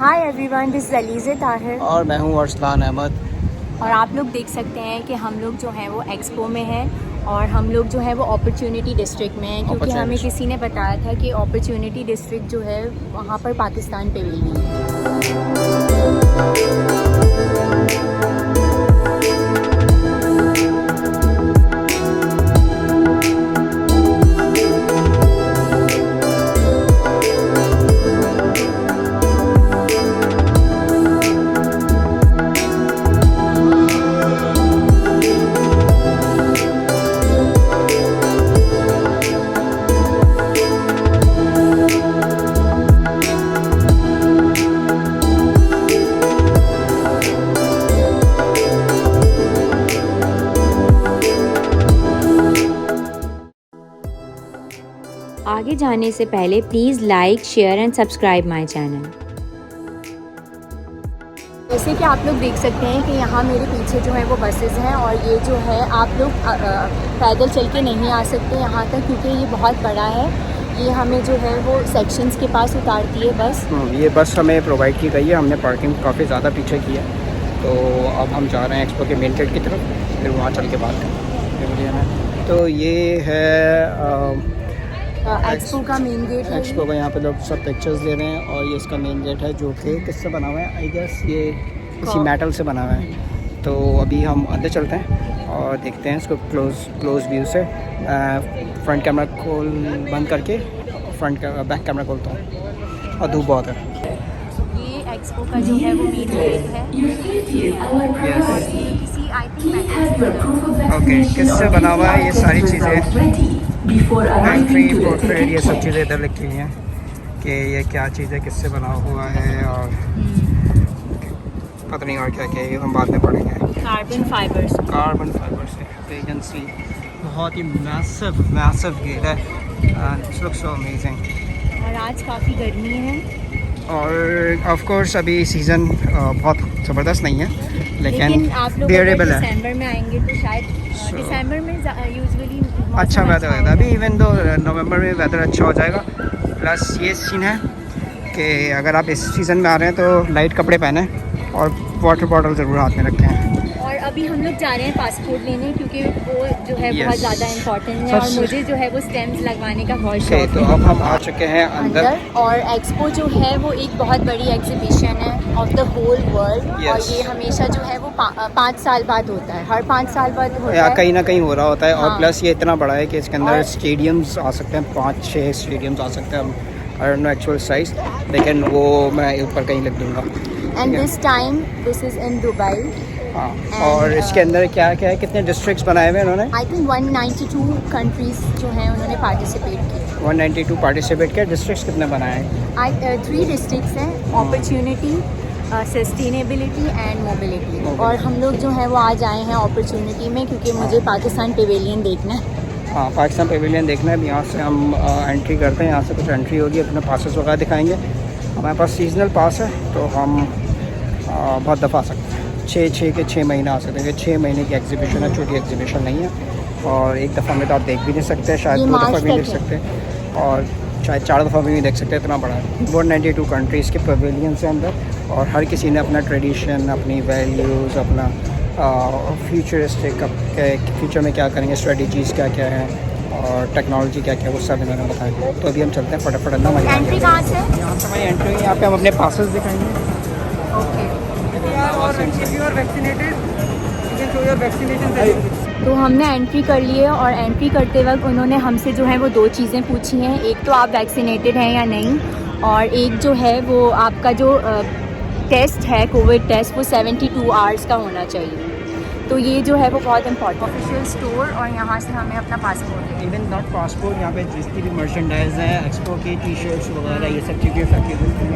Hi everyone, this is Aliza Tahir और मैं हूँ अरसलान अहमद। और आप लोग देख सकते हैं कि हम लोग जो हैं वो एक्सपो में हैं और हम लोग जो है वो अपॉर्चुनिटी डिस्ट्रिक्ट में हैं, क्योंकि हमें किसी ने बताया था कि अपॉर्चुनिटी डिस्ट्रिक्ट जो है वहाँ पर पाकिस्तान पेविलियन है। आगे जाने से पहले please like, share and subscribe my channel. जैसे कि आप लोग देख सकते हैं कि यहाँ मेरे पीछे जो है वो बसेस हैं और ये जो है आप लोग पैदल चल के नहीं आ सकते यहाँ तक, क्योंकि ये बहुत बड़ा है। ये हमें जो है वो सेक्शंस के पास उतारती है बस। ये बस हमें प्रोवाइड की गई है। हमने पार्किंग काफ़ी ज़्यादा पीछे की है, तो अब हम जा रहे हैं एक्सपो के मेन गेट की तरफ, फिर वहाँ चल के बात करें। तो ये है एक्सपो का मेन गेट है। एक्सपो का यहाँ पे लोग सब पिक्चर्स ले रहे हैं और ये इसका मेन गेट है जो कि किससे बना हुआ है, आई गेस ये किसी मेटल से बना हुआ है। तो अभी हम अंदर चलते हैं और देखते हैं इसको क्लोज व्यू से। फ्रंट कैमरा खोल बंद करके बैक कैमरा खोलता हूँ और धूप बहुत है। ये एक्सपो का जो है वो मेन गेट है। किसी आई थिंक ओके, किससे बना हुआ है ये सारी चीज़ें, एंट्री पोर्ट्रेट, ये सब चीज़ें इधर लिखी हुई हैं कि ये क्या चीज़ है, किससे बना हुआ है और पता नहीं और क्या क्या है, ये हम बाद में पढ़ेंगे। कार्बन फाइबर से एजेंसी, बहुत ही मैसिव गेट है। It's looks so amazing. और आज काफ़ी गर्मी है और ऑफ कोर्स अभी सीज़न बहुत ज़बरदस्त नहीं है, लेकिन आप लोग बेरेबल है। दिसंबर में आएंगे तो शायद दिसंबर में यूजुअली अच्छा वेदर होता है। अभी इवन दो नवंबर में वेदर अच्छा हो जाएगा। प्लस ये सीन है कि अगर आप इस सीज़न में आ रहे हैं तो लाइट कपड़े पहने और वाटर बॉटल ज़रूर हाथ में रखें। और अभी हम लोग जा रहे हैं पासपोर्ट लेने, क्योंकि वो जो है बहुत ज़्यादा इम्पोर्टेंट है और मुझे जो है वो स्टैम्प्स लगवाने का बहुत शौक है। तो अब हम आ चुके हैं अंदर। और एक्सपो जो है वो एक बहुत बड़ी एग्जीबिशन है ऑफ द होल वर्ल्ड। और ये हमेशा जो है वो 5 साल बाद होता है, हर 5 साल बाद होता है, कहीं ना कहीं हो रहा होता है। और प्लस ये इतना बड़ा है कि इसके अंदर स्टेडियम्स आ सकते हैं, 5-6 स्टेडियम्स आ सकते हैं। I don't know actual size, लेकिन वो मैं ऊपर कहीं लिख दूँगा। And this time this is in Dubai. हाँ, और इसके अंदर क्या क्या है, कितने डिस्ट्रिक्ट्स बनाए हुए हैं उन्होंने? आई थिंक 192 कंट्रीज़ जो हैं उन्होंने पार्टिसिपेट किए। 192 पार्टिसिपेट किए। डिस्ट्रिक्ट्स कितने बनाए हैं? 3 डिस्ट्रिक्ट्स हैं, अपॉर्चुनिटी, सस्टेनेबिलिटी एंड मोबिलिटी। और हम लोग जो है वो आज आए हैं अपॉर्चुनिटी में, क्योंकि मुझे पाकिस्तान पेविलियन देखना है। हाँ, पाकिस्तान पेविलियन देखना है। यहाँ से हम एंट्री करते हैं, यहाँ से कुछ एंट्री होगी, अपने पासेस वगैरह दिखाएंगे। हमारे पास सीजनल पास है तो हम बहुत दफ़ा आ सकते हैं। 6 महीने आ सकते हैं। 6 महीने की एग्जीबिशन है, छोटी एग्जीबिशन नहीं है। और एक दफ़ा में तो आप देख भी नहीं सकते, शायद 2 दफ़ा भी देख सकते और शायद 4 दफ़ा भी नहीं देख सकते, इतना बड़ा है। 192 कंट्रीज़ के पवेलियंस हैं अंदर और हर किसी ने अपना ट्रेडिशन, अपनी वैल्यूज़, अपना फ्यूचरिस्टिक, फ्यूचर में क्या करेंगे, स्ट्रेटजीज़ क्या क्या हैं और टेक्नोलॉजी क्या क्या है, वो सब इन्होंने बताया। तो अभी हम चलते हैं फटाफट अंदर। एंट्री कहाँ से? यहाँ से हमारी एंट्री हुई, यहाँ पे हम अपने पासेस दिखाएंगे। तो हमने एंट्री कर ली है और एंट्री करते वक्त उन्होंने हमसे जो है वो 2 चीज़ें पूछी हैं। एक तो आप वैक्सीनेटेड हैं या नहीं, और एक जो है वो आपका जो टेस्ट है, कोविड टेस्ट, वो 72 आवर्स का होना चाहिए। तो ये जो है वो बहुत इंपॉर्टेंट। ऑफिशियल स्टोर, और यहाँ से हमें अपना पासपोर्ट है। इवन नॉट पासपोर्ट, यहाँ पे जितनी भी मर्चेंडाइज है, एक्सपो की टी शर्ट्स वगैरह, ये सब चीज़ें सब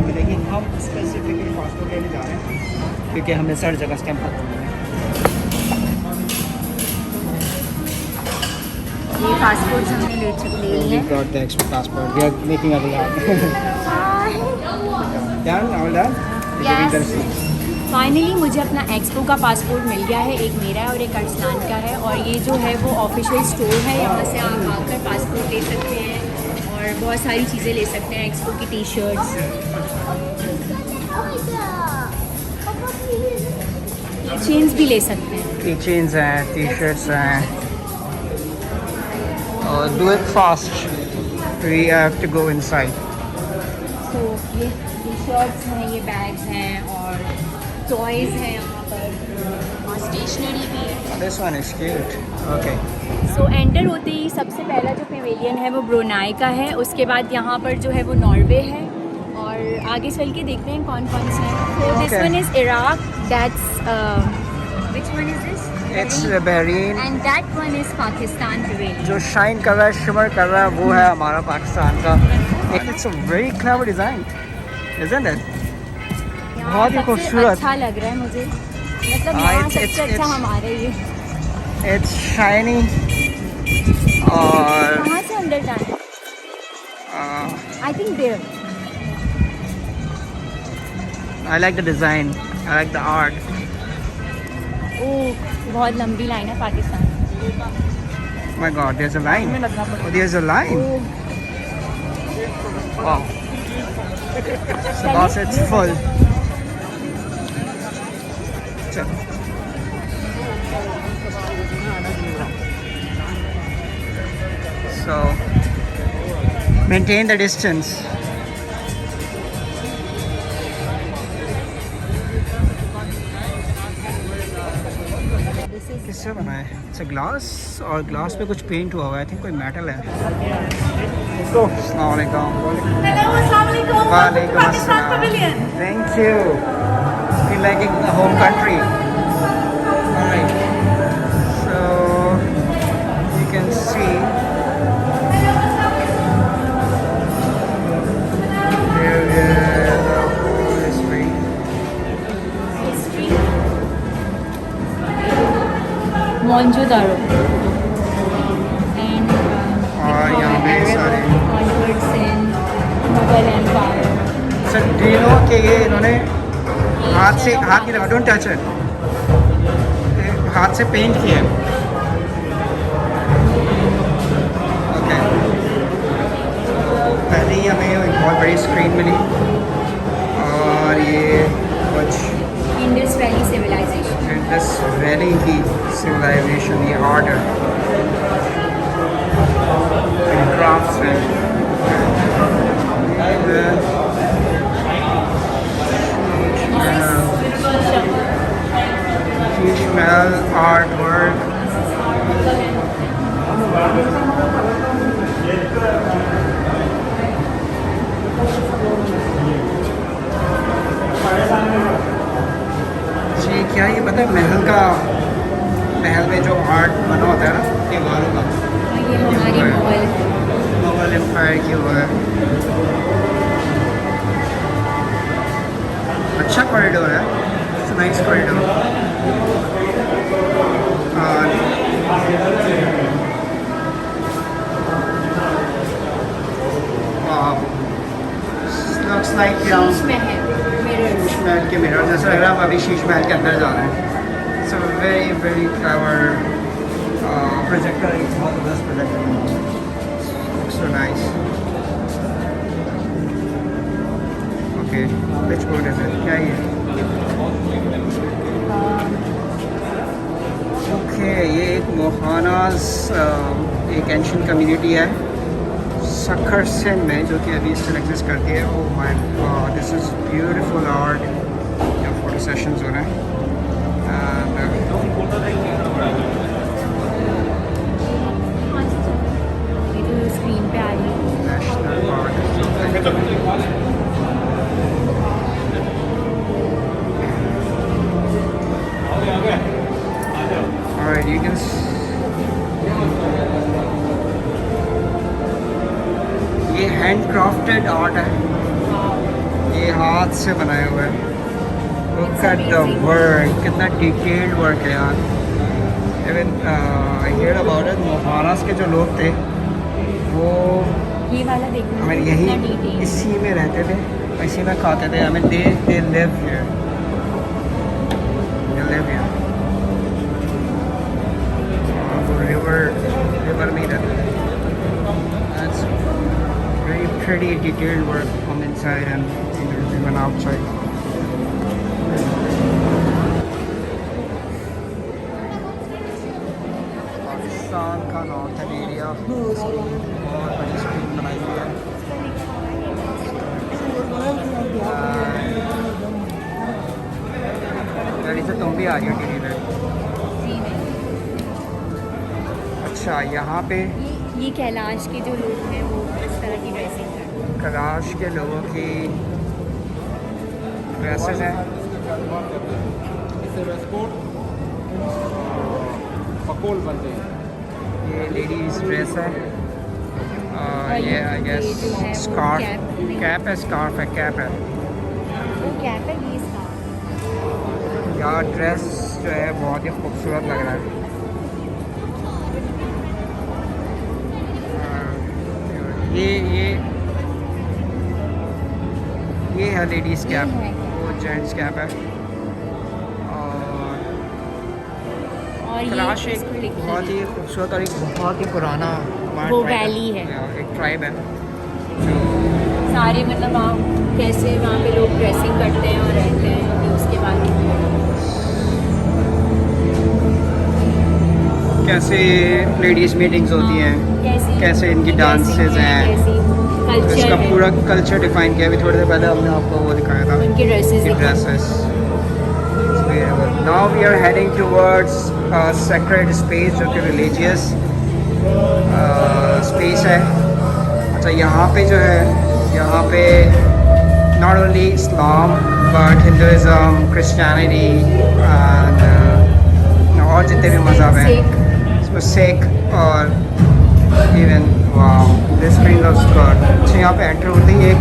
मिलेगी। हम स्पेसिफिकली पासपोर्ट लेने जा रहे हैं क्योंकि हमें हर जगह स्टैंप करना है। ये पासपोर्ट हमने ले लिए हैं। got the extra passport. We are making a vlog. Done? All done? Yes. Finally मुझे अपना एक्सपो का पासपोर्ट मिल गया है। एक मेरा है और एक अरसलान का है। और ये जो है वो ऑफिशियल स्टोर है, यहाँ से आप आकर पासपोर्ट ले सकते हैं और बहुत सारी चीज़ें ले सकते हैं, एक्सपो की टी शर्ट्स। चेन्स भी ले सकते हैं। की चेन्स हैं, टी शर्ट्स हैं। और do it fast, we have to go inside. तो ये टी शर्ट्स हैं, ये बैग्स हैं और टॉयज़ हैं यहाँ पर, और स्टेशनरी भी है। This one is cute. Okay, so enter होते ही सबसे पहला जो पेवेलियन है वो ब्रुनाई का है, उसके बाद यहाँ पर जो है वो नॉर्वे है, और आगे चल के देखते हैं कौन कौन से हैं। So this Okay. One is Iraq, that's which one is this? It's Bahrain. And that one is Pakistan pavilion. जो शाइन कर रहा है, शिमर कर रहा है, वो है हमारा पाकिस्तान का। It's a very clever design, isn't it? बहुत ही खूबसूरत। अच्छा लग रहा है मुझे, मतलब हाँ, यहाँ it's- सबसे it's- अच्छा it's- हमारा ये। इट्स शाइनी और कहाँ से अंदर जाना है? I think there. I like the design, I like the art. Oh, बहुत लंबी लाइन है Pakistan. My god, there is a line. There is a line. Oh, wow, so boss, it's full. चलो, so maintain the distance. this is किससे बना है? It's a glass, और glass पे कुछ पेंट हुआ हुआ है, आई थिंक कोई मेटल है। अस्सलाम वालेकुम। Hello, Assalamualaikum. Welcome to वालेकुम Pakistan अस्सलाम। Pavilion. Thank you. Feel like in the home country. Alright. So you can see there is a whole history. history. Mohenjo-daro. And और यहाँ पे सारे onwards in Mughal Empire. Sir, do you know कि ये इन्होंने हाथ से, हाथ की डोंट टच इट, हाथ से पेंट किया है। ओके, पहले ही हमें एक बहुत बड़ी स्क्रीन मिली, और ये कुछ Indus Valley Civilization. Indus valley की सिविलाइजेशन, ये आर्ट है, क्राफ्ट्स हैं, शीश महल आर्ट वर्क। जी, क्या ये पता है महल का, महल में जो आर्ट बना होता है ना दीवारों का, ये हमारी मुगल मुगल एम्पायर की हुआ है। अच्छा कॉरिडोर है, इट्स नाइस कॉरिडोर। और looks like Sheesh Mahal mirrors. Sheesh Mahal के मिरर जैसा लग रहा है, हम अभी शीश महल के अंदर जा रहे हैं। It's a very very clever projector, it's बहुत best projector, so nice. Okay, which board is it? क्या ये? ओके, ये एक मोहानाज एक एंशियंट कम्युनिटी है सखर सिंध में, जो कि अभी स्टिल एग्जिस्ट करती है। Oh my God, this is beautiful art. यहाँ फोटो सेशंस हो रहे हैं, ये तो स्क्रीन पे आ रही है। National park. Alright, you can ये हैंड क्राफ्टेड आर्ट है, ये हाथ से बनाया हुआ है। Look at the work, कितना डिटेल्ड वर्क है यार। Even I hear about it, Maharashtra के जो लोग थे वो ये वाला देखना, हमें कितना यही detail। इसी में रहते थे, इसी में खाते थे। हमें they live here, they live here. वो रिवर में ही रहते थे। That's very pretty detailed work on the inside and even outside. भी आ रही है टीवी पे। फ्री में। अच्छा यहाँ पे ये कैलाश के जो लोग हैं वो इस तरह की ड्रेसिंग करते हैं। कैलाश के लोगों की ड्रेसेस हैं। पकोल बनते हैं। ये लेडीज़ ड्रेस है। ये आई गेस ये जो है वो स्कार्फ, नहीं। कैप है, स्कार्फ है, कैप है। वो कैप है, ये स्कार्फ। यार ड्रेस जो है बहुत ही खूबसूरत लग रहा है। ये है लेडीज़ कैप, है। वो जेंट्स कैप है। और कैलाश ये एक इसको लिखा बहुत है। ही खूबसूरत और एक बहुत ही पुराना हमारा वो tribe वैली है। एक ट्राइब है जो सारे मतलब वहाँ कैसे वहाँ पे लोग ड्रेसिंग करते हैं और रहते हैं, अभी उसके बारे में। कैसे लेडीज़ मीटिंग्स होती हैं, कैसे इनकी dances हैं, तो कल्चर इसका है, पूरा कल्चर डिफाइन किया। अभी थोड़ी देर पहले हमने आपको वो दिखाया था, उनके dresses dresses. Now we are heading towards sacred space जो कि रिलीजियस स्पेस है। अच्छा यहाँ पे जो है, यहाँ पे not only Islam but Hinduism, Christianity and और जितने भी मज़हब हैं, इसमें सिख और even wow this kind of skirt. अच्छा यहाँ पे एंटर होते ही एक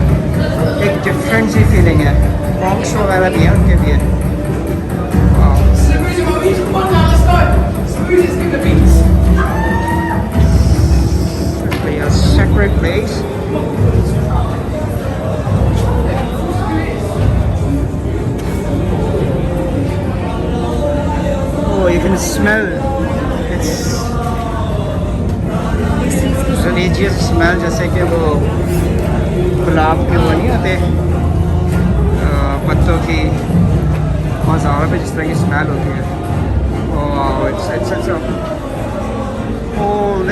डिफरेंट सी फीलिंग है। मॉन्क्स वगैरह भी हैं, उनके भी है। A sacred place. Oh, you can smell. It's religious smell, जैसे कि वो गुलाब के वो नहीं होते पत्तों की मज़ारों पे जिस तरह की स्मेल होती है। Oh, it's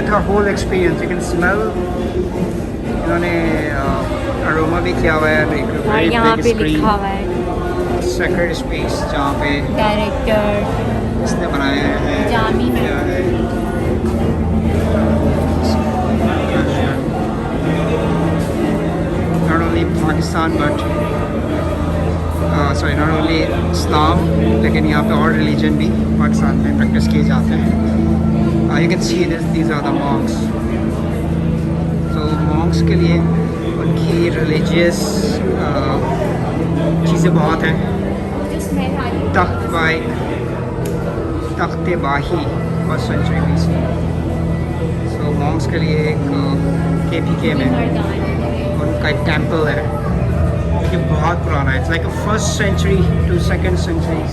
a whole experience. You can smell. इन्होंने अरोमा भी किया हुआ है। और यहाँ पे लिखा हुआ है सेक्रेड स्पेस जहाँ पे डायरेक्टर इसने बनाया है जामी में। क्या है not only Pakistan but not only Islam, लेकिन यहाँ पे और रिलीजन भी पाकिस्तान में प्रैक्टिस किए जाते हैं। You can see these are the monks. तो monks के लिए उनकी रिलीजियस चीज़ें बहुत हैं। तख्त बाही फर्स्ट सेंचुरी BC। सो monks के लिए एक KPK में उनका एक टेम्पल है जो बहुत पुराना है। It's like first century to second century.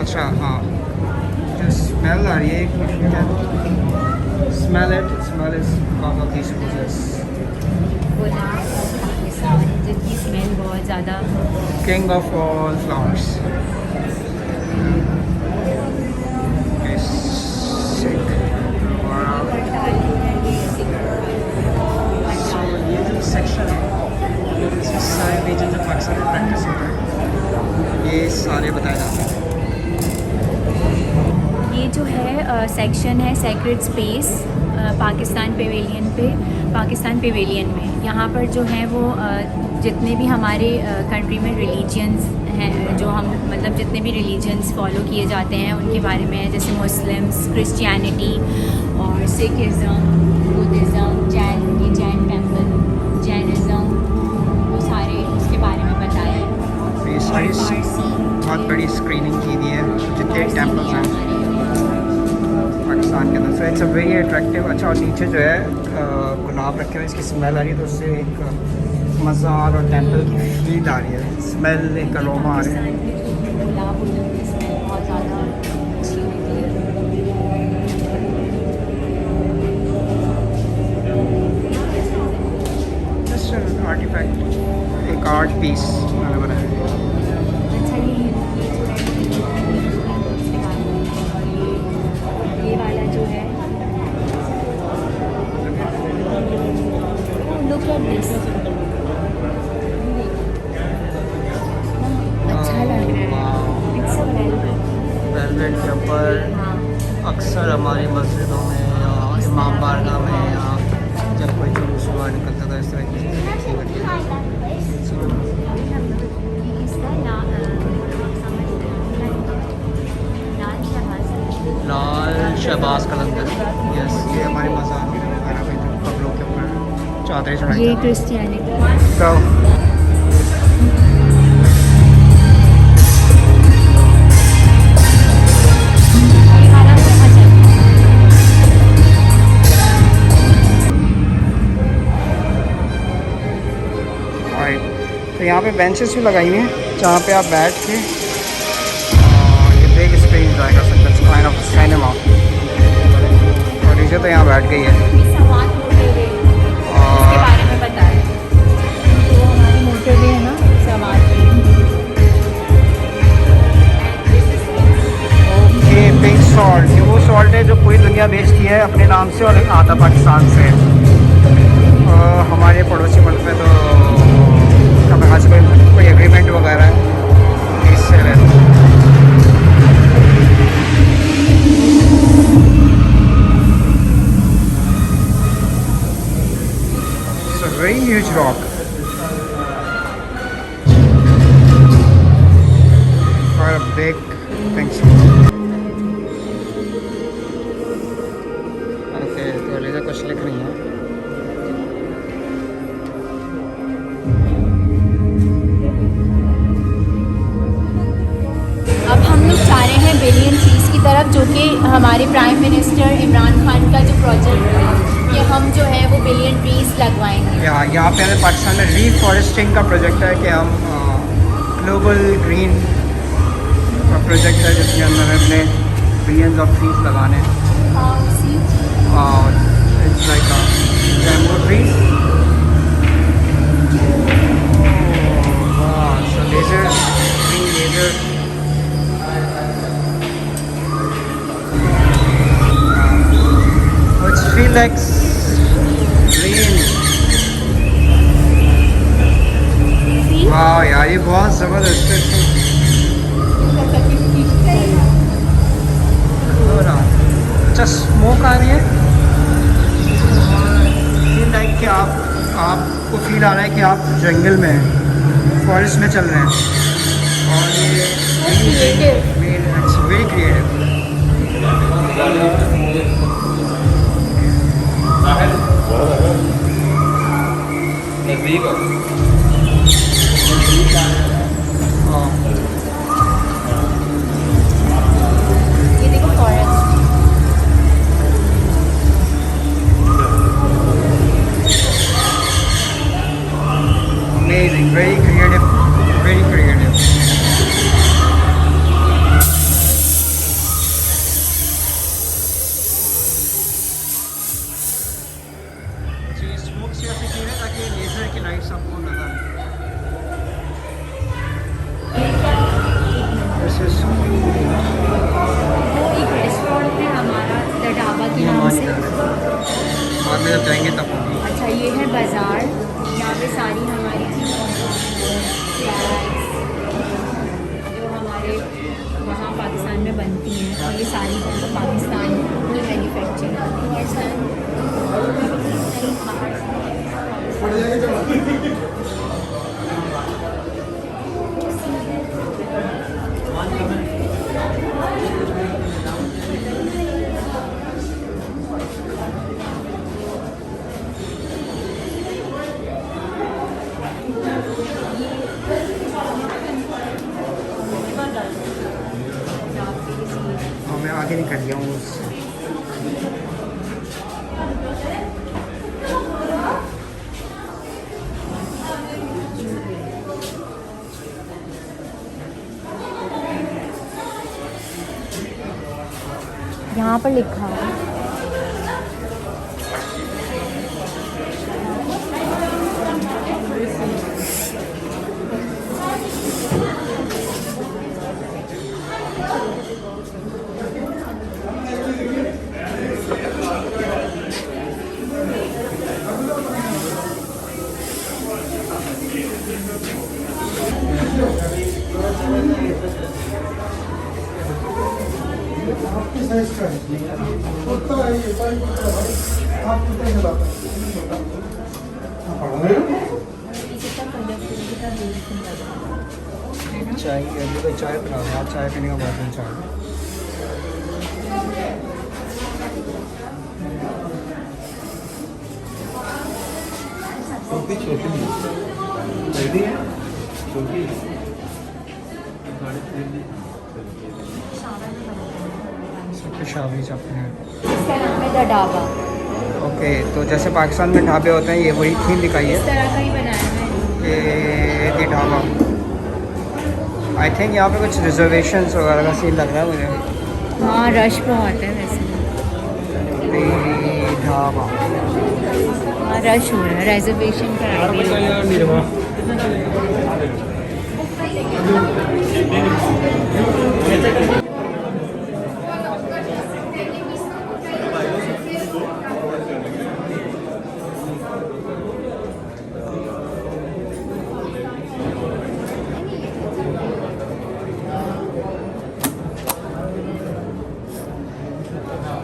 अच्छा हाँ, जो स्मेल आ रही है, smell is because of these roses. जिनकी स्मेल बहुत ज़्यादा किंग ऑफ ऑल फ्लावर्स। ये जो सेक्शन है इसमें सारे रीजन ऑफ पाकिस्तान में प्रैक्टिस होता है, ये सारे बताए जाते हैं। ये जो है सेक्शन है सेक्रेड स्पेस पाकिस्तान पेवेलियन में। यहाँ पर जो है वो जितने भी हमारे कंट्री में रिलीजन्स हैं, जो हम मतलब जितने भी रिलीजन्स फॉलो किए जाते हैं उनके बारे में है, जैसे मुस्लिम्स, क्रिश्चियनिटी और Sikhism, Buddhism, Jain temple, Jainism, वो सारे उसके बारे में बताया है। ये सारी बहुत बड़ी स्क्रीनिंग की हुई है जितने टेम्पल्स हैं पाकिस्तान के अंदर। So it's a very attractive. अच्छा और नीचे जो है गुलाब रखे हुए, इसकी स्मेल आ रही है तो उससे एक मज़ार और टेम्पल की फील आ रही है, स्मेल एक अरोमा आ रही है। गुलाब की स्मेल बहुत ज़्यादा अच्छी होती है। जस्ट आर्टिफैक्ट, एक आर्ट पीस मैंने बनाया है। अच्छा ये वाला जो है लुक एट दिस। रेस्टोरेंट के ऊपर अक्सर हमारी मस्जिदों में या इमाम बारगाह में या जब कोई जुलूस हुआ निकलता था इस तरह की चीज़ें देखी करती लाल शहबाज कलंदर। यस, ये हमारी मज़ार वगैरह पे जो कपड़ों के ऊपर चादरें चढ़ाई ये जाती हैं। क्रिश्चियनिटी। तो तो यहाँ पे बेंचेस भी लगाई हुई हैं जहाँ पे आप बैठ के ये बिग स्क्रीन एंजॉय कर सकते हैं। Kind of cinema. और नीचे तो यहाँ बैठ गई है इसके बारे में बताएं। तो हमारी मोटर भी है ना सवाल। ओके, पिंक सॉल्ट, ये वो सॉल्ट है जो पूरी दुनिया बेचती है अपने नाम से और आता पाकिस्तान से। हमारे पड़ोसी मुल्क में तो खास कोई एग्रीमेंट वगैरह है इससे रहता है। It's a very huge rock. Or a big thing. Okay, तो लिखा कुछ लिख नहीं है। अब हम लोग जा रहे हैं बिलियन ट्रीज़ की तरफ, जो कि हमारे प्राइम मिनिस्टर इमरान खान का जो प्रोजेक्ट है कि हम जो है वो बिलियन ट्रीज़ लगवाएंगे। यहाँ पे हमें पाकिस्तान में रीफॉरेस्टिंग का प्रोजेक्ट है कि हम ग्लोबल ग्रीन का प्रोजेक्ट है जिसमें हमें अपने बिलियंस ऑफ ट्रीज लगाने हैं। It's like bamboo trees. So laser, green laser. It feels like rain. वाह यार, ये बहुत ज़बरदस्त है। अच्छा स्मोक आ रही है। फील लाइक कि आपको फील आ रहा है कि आप जंगल में हैं, फॉरेस्ट में चल रहे हैं। और ये इट्स वेरी क्रिएटिव। ये देखो forest. Amazing, very creative, very creative. Smoke से ऐसे की है ताकि लेजर की लाइट्स आपको नजर आए। वो एक रेस्टोरेंट है हमारा द ढाबा के नाम से। बाद में जब जाएंगे तब होगी। अच्छा, ये है बाज़ार। यहाँ पे सारी हमारी जो हमारे वहाँ पाकिस्तान में बनती हैं, और ये सारी जो पाकिस्तान की मैन्युफैक्चरिंग होती है। मैं आगे निकल गया हूँ। यहाँ पर लिखा है आपकी साइज का है, छोटा है ये, साइज छोटा है, आप कितने का लाते हैं? चाय अभी तो चाय बना रहे हैं, आप चाय पीने का बहुत मन चाह रहे छोटी छोटी रेडी है, छोटी सब शावरी अपने। इसका नाम है द ढाबा। ओके, तो जैसे पाकिस्तान में ढाबे होते हैं, ये वही थीम दिखाई है इस तरह का ही बनाया है। ये ढाबा। आई थिंक यहाँ पे कुछ रिजर्वेशंस वगैरह का सीन लग रहा है मुझे। हाँ, रश बहुत है वैसे। ये ढाबा। हाँ, रश हो रहा है, रिजर्वेशन कराएंगे।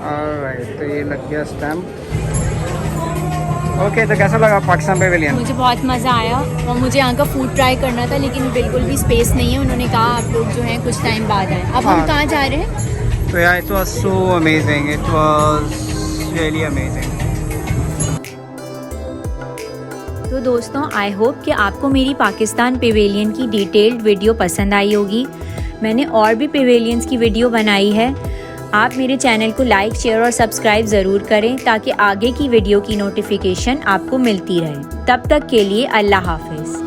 ऑलराइट, तो ये लग गया स्टैम्प। ओके, तो कैसा लगा पाकिस्तान पेविलियन? मुझे बहुत मज़ा आया और मुझे यहाँ का फूड ट्राई करना था, लेकिन बिल्कुल भी स्पेस नहीं है। उन्होंने कहा आप लोग जो हैं कुछ टाइम बाद आए। अब हम हाँ। कहाँ जा रहे हैं? तो यार, it was so amazing, it was really amazing. तो दोस्तों, आई होप कि आपको मेरी पाकिस्तान पेवेलियन की डिटेल्ड वीडियो पसंद आई होगी। मैंने और भी पेवेलियंस की वीडियो बनाई है। आप मेरे चैनल को लाइक, शेयर और सब्सक्राइब ज़रूर करें ताकि आगे की वीडियो की नोटिफिकेशन आपको मिलती रहे। तब तक के लिए अल्लाह हाफिज़।